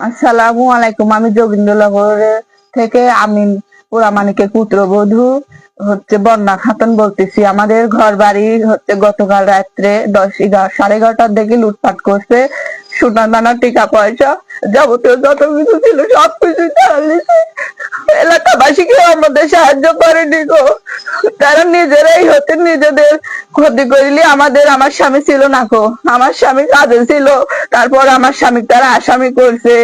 আসসালামু আলাইকুম। আমি যোগিন্দ্রনগর থেকে আমিন পুরামানিকের পুত্রবধূ বন্যা খাতুন বলতেছি। আমাদের ঘর বাড়ি গতকাল রাত্রে 10-11 সাড়ে 11টার দিকে লুটপাট করছে। সোনা দানা টিকা পয়সা যাবতীয় যত কিছু ছিল সবকিছু তারা নিছে। এলাকাবাসীকে আমাদের সাহায্য করেনি গো। তারা নিজেরাই নিজেদের ক্ষতি করিলি। আমার স্বামী ছিল না গো, আমার স্বামী কাজে ছিল। তারপর আমার স্বামী তারা আসামি করছে।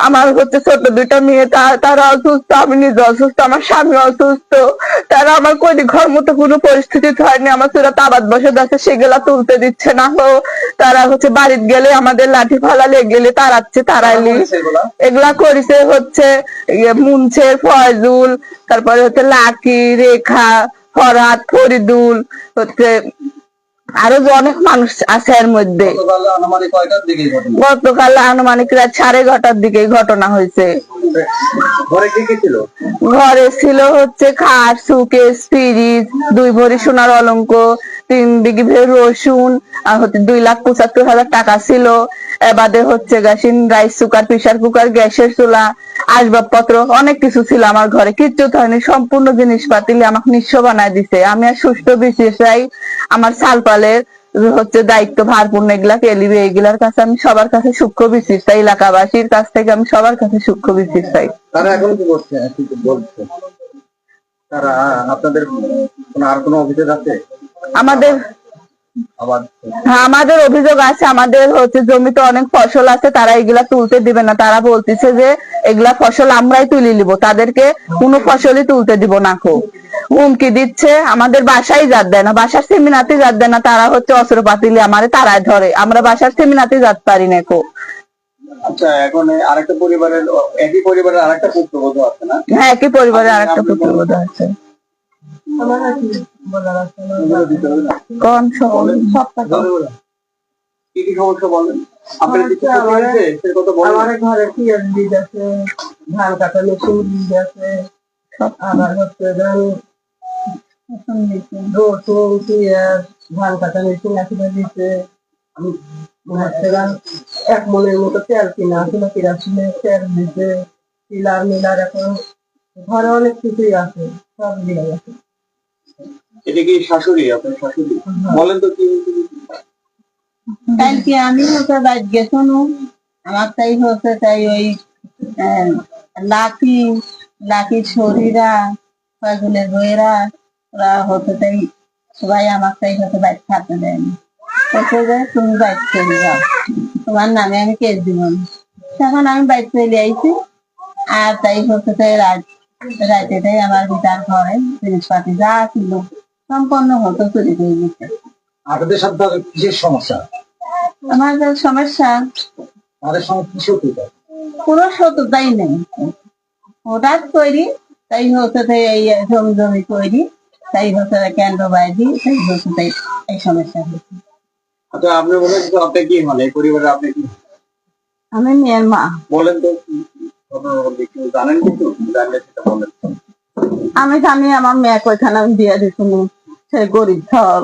আমার ছোট দুইটা মেয়ে, তারা অসুস্থ, আমি নিজে অসুস্থ, আমার স্বামী অসুস্থ। তারা আমার কই ঘর মতো কোনো পরিস্থিতি হয়নি। আমার ছেলে তাবাদ বসে আছে, সেগুলা তুলতে দিচ্ছে না গো। তারা বাড়িতে গেলে আমাদের লাঠি ফালালে গেলে তাড়াচ্ছে, তাড়াইলি। এগুলা করেছে মুনছের ফয়জুল, তারপরে লাকি, রেখা, ফরহাদ, ফরিদুল, আরো যে অনেক মানুষ আছে এর মধ্যে। গতকাল আনুমানিক রাত 11:30টার দিকে ঘটনা হয়েছে। ঘরে ছিল খাট, সুকেস, ফ্রিজ, 2 ভরি সোনার অলঙ্ক, 3 বিঘি রসুন, আর 2,75,000 টাকা ছিল। এবারে গ্যাসিন, রাইস কুকার, প্রেসার কুকার, গ্যাসের চুলা, আসবাবপত্র অনেক কিছু ছিল আমার ঘরে। কিচ্ছু হয়নি, সম্পূর্ণ জিনিসপাতি আমাকে নিঃস্ব বানায় দিছে। আমি আর সুস্থ বেঁচে চাই। আমার সালপালের দায়িত্ব ভারপূর্ণ এগুলাকে এলিবে। এগুলার কাছে আমি সবার কাছে সূক্ষ্ম বিশেষ চাই, এলাকাবাসীর কাছ থেকে আমি সবার কাছে সূক্ষ্ম বিশেষ চাই। তারা এখন কি করছে বলছে? তারা আপনাদের আর কোনো অভিযোগ আছে? আমাদের অভিযোগ আছে। আমাদের জমিতে অনেক ফসল আছে, তারা এগুলা তুলতে দিবে না। তারা বলতেছে যে এগুলা ফসল আমরাই তুলে নিব, তাদেরকে কোনো ফসলই তুলতে দিব না। হুমকি দিচ্ছে। আমাদের বাসায় যাত দেয় না, বাসার সেমিনাতে যাত দেয় না। তারা অস্ত্র পাতিলে আমারে তারায় ধরে, আমরা বাসার সেমিনাতে যাত পারি না। আচ্ছা, এখন আরেকটা পরিবারের, একই পরিবারের আরেকটা পুত্রবধূ আছে না? হ্যাঁ, একই পরিবারের আরেকটা পুত্রবধূ আছে। কি কি সমস্যা বলেন? আমার ঘরে পিঁয়াজ বীজ আছে, ধান কাটা মেশিন বীজ আছে, আবার রসুন, পিঁয়াজ, ধান কাটা মেশিন আসলে দিচ্ছে। 1 মনের মতো তেল কিনা আসলে কিরাসিনে তেল দিচ্ছে, পিলার মিলার। এখন ঘরে অনেক কিছুই আছে, সব দিয়ে গেছে। এটা কি শাশুড়ি? আপনার শাশুড়ি? বলেন তো কি কালকে আমি বাইক গেছো, আমার তাই তাই ওই লাকির শরীরা, ফজলের বইয়েরা, ওরা তাই সবাই আমার তাই বাইক থাকতে দেয়নি। যে তুমি বাইক চলে যাও, তোমার নামে আমি কেস দিব না। তখন আমি বাইক চলে আইছি। আর তাই তাই রাতেটাই আমার বিচার করে জিনিসপাতি যা ছিল সম্পন্ন চুরি করে দিচ্ছে। আপনাদের সাথে কিসের সমস্যা? আমাদের সমস্যা তাদের সঙ্গে কি শত্রুতা? কোনো শত্রুতাই নেই। হঠাৎ তৈরি তাই এই জমি তৈরি, তাই কেন্দ্র বাইরি, তাই তাই এই সমস্যা হয়েছে। আচ্ছা, আপনি বলেন তো আপনি কি মানে এই পরিবারে আপনি কি? আমি মেয়ের মা। বলেন তো জানেন কিছু? জানলে সেটা বলেন। আমি জানি আমার মেয়েকে ওইখানে আমি দিয়ে দিচ্ছি, সে গরিব ছল।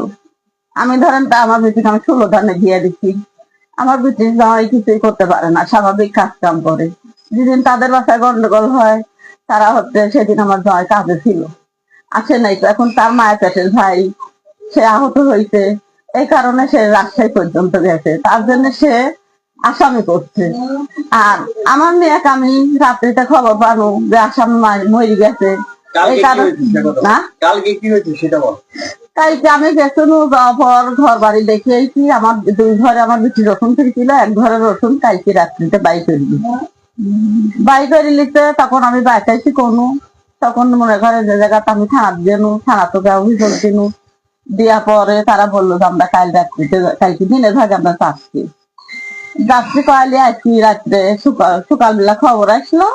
আমি ধরেন তা আমার বেটিকে আমি 16 ধানে দিয়ে দিচ্ছি। আমার বেটি জামাই কিছুই করতে পারে না, স্বাভাবিক কাজ কাম করে। যেদিন তাদের বাসায় গন্ডগোল হয়, তারা সেদিন আমার জামাই কাজে ছিল, আসে নাই তো। এখন তার মায়ের পেটের ভাই, সে আহত হয়েছে, এই কারণে সে রাজশাহী পর্যন্ত গেছে, তার জন্য সে আসামি করছে। আর আমার মেয়েকে আমি রাত্রিতে খবর পাবো যে আসামি মরে গেছে। এই কারণে কালকে আমি গেছিল, যাওয়ার পর ঘর বাড়ি দেখে এসেছি। আমার 2 ঘরে আমার বেশি রসুন থেকেছিল, 1 ঘরের রসুন কালকে রাত্রিতে বাই করে লিখতে। তখন আমি বাইকাইছি কোনো, তখন মনে করে যে জায়গাটা আমি থানা দিনু, থানা তো অভিযোগ দিনু। দেওয়া পরে তারা বললো যে আমরা কালকে দিনের ভাগে আমরা যাচ্ছি কয়ালি আজকে রাত্রে সকালবেলা খবর আসলো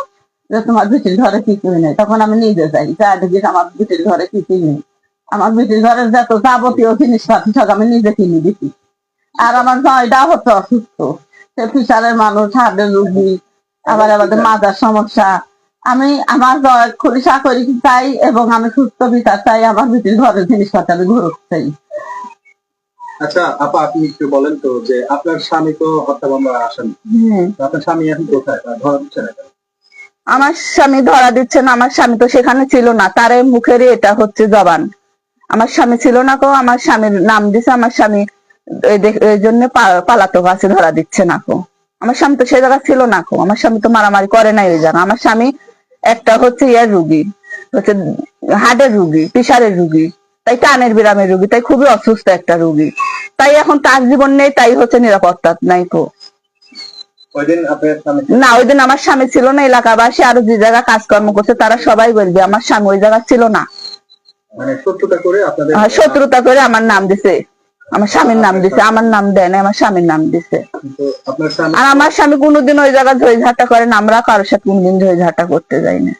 যে তোমার বেটির ঘরে কিছুই নেই। তখন আমি নিজে যাই, যা দেখি আমার বেটির ঘরে কিছুই নেই। আমার বেটির ঘরের যত যাবতীয় জিনিসপাতি সব আমি নিজে কিনে দিচ্ছি। আর আমার জয়টা অসুস্থ, সে ফিসারের মানুষ, হার্টের রোগী, আবার আমাদের মাজার সমস্যা। আমি আমার জয় খুলিশা করি চাই এবং আমি সুস্থ বিচার চাই। আমার বেটির ঘরের জিনিসপাতি আমি ঘুরতে চাই। আচ্ছা আপা, আপনি একটু বলেন তো যে আপনার স্বামী তো হত্যা মামলার আসামি, তো আপনার স্বামী এখন কোথায়, বা ধরা দিচ্ছে না কেন? আমার স্বামী ধরা দিচ্ছে না, আমার স্বামী তো সেখানে ছিল না, তার এই মুখেরই এটা হচ্ছে জবান। আমার স্বামী ছিল না কো, আমার স্বামীর নাম দিছে, আমার স্বামী এই জন্য পালাতক আছে, ধরা দিচ্ছে না কো। আমার স্বামী তো সে জায়গা ছিল না কো, আমার স্বামী তো মারামারি করে নাই ওই জায়গা। আমার স্বামী একটা হচ্ছে ইয়ার রুগী, হচ্ছে হার্টের রুগী, প্রেশারের রুগী, তাই কানের বিরামের রুগী, তাই খুবই অসুস্থ একটা রুগী। তাই এখন তার জীবন নেই, তাই হচ্ছে নিরাপত্তা নাই কো। ওই দিন আপনার স্বামী না, ওই দিন আমার স্বামী ছিল না, এলাকাবাসী আরো যে জায়গা কাজকর্ম করছে তারা সবাই বলবে আমার স্বামী ওই জায়গা ছিল না। মানে শত্রুতা করে আপনাদের শত্রুতা করে আমার নাম দিছে, আমার স্বামীর নাম দিছে, আমার নাম দেয় না, আমার স্বামীর নাম দিছে। কিন্তু আপনার স্বামী আর আমার স্বামী কোনোদিন ওই জায়গায় ঝই ঝাঁটা করে না, আমরা কারোর সাথে কোনোদিন ঝই ঝাঁটা করতে যাই না।